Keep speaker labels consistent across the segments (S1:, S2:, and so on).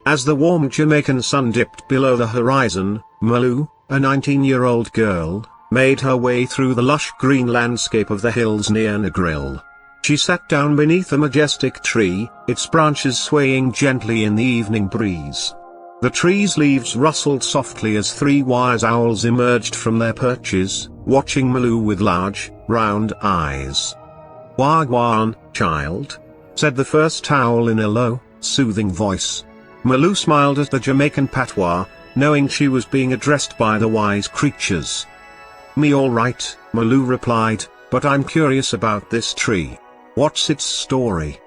S1: As the warm Jamaican sun dipped below the horizon, Malou, a 19-year-old girl, made her way through the lush green landscape of the hills near Negril. She sat down beneath a majestic tree, its branches swaying gently in the evening breeze. The tree's leaves rustled softly as three wise owls emerged from their perches, watching Malou with large, round eyes. "Wagwan, child," said the first owl in a low, soothing voice. Malou smiled at the Jamaican patois, knowing she was being addressed by the wise creatures. "Me all right," Malou replied, "but I'm curious about this tree. What's its story?"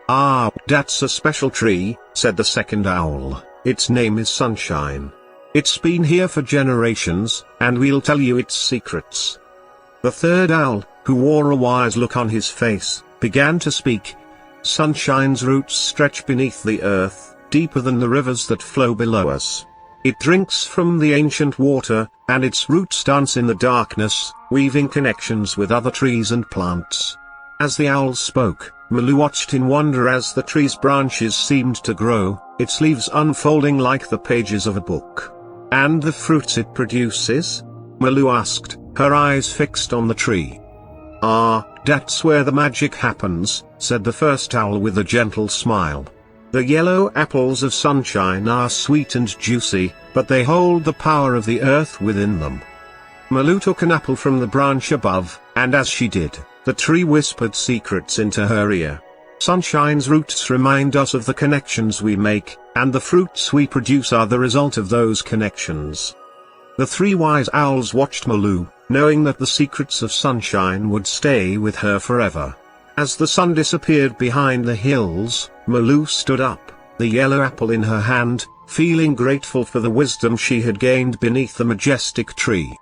S1: "Ah, that's a special tree," said the second owl. "Its name is Sunshine. It's been here for generations, and we'll tell you its secrets." The third owl, who wore a wise look on his face, began to speak. "Sunshine's roots stretch beneath the earth, deeper than the rivers that flow below us. It drinks from the ancient water, and its roots dance in the darkness, weaving connections with other trees and plants." As the owl spoke, Malou watched in wonder as the tree's branches seemed to grow, its leaves unfolding like the pages of a book. "And the fruits it produces?" Malou asked, her eyes fixed on the tree. "Ah, that's where the magic happens," said the first owl with a gentle smile. "The yellow apples of sunshine are sweet and juicy, but they hold the power of the earth within them." Malou took an apple from the branch above, and as she did, the tree whispered secrets into her ear. "Sunshine's roots remind us of the connections we make, and the fruits we produce are the result of those connections." The three wise owls watched Malou, knowing that the secrets of sunshine would stay with her forever. As the sun disappeared behind the hills, Malou stood up, the yellow apple in her hand, feeling grateful for the wisdom she had gained beneath the majestic tree.